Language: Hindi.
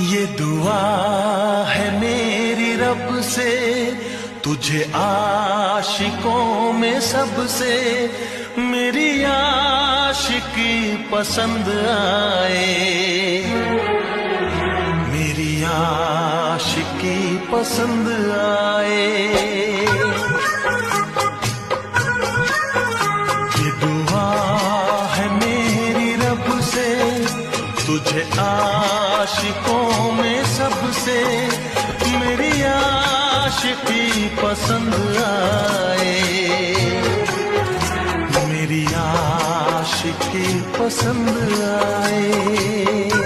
ये दुआ है मेरी रब से, तुझे आशिकों में सबसे मेरी आशिकी पसंद आए, मेरी आशिकी पसंद आए। ये दुआ है मेरी रब से, तुझे आशिकों में सबसे मेरी आशिकी पसंद आए, मेरी आशिकी पसंद आए।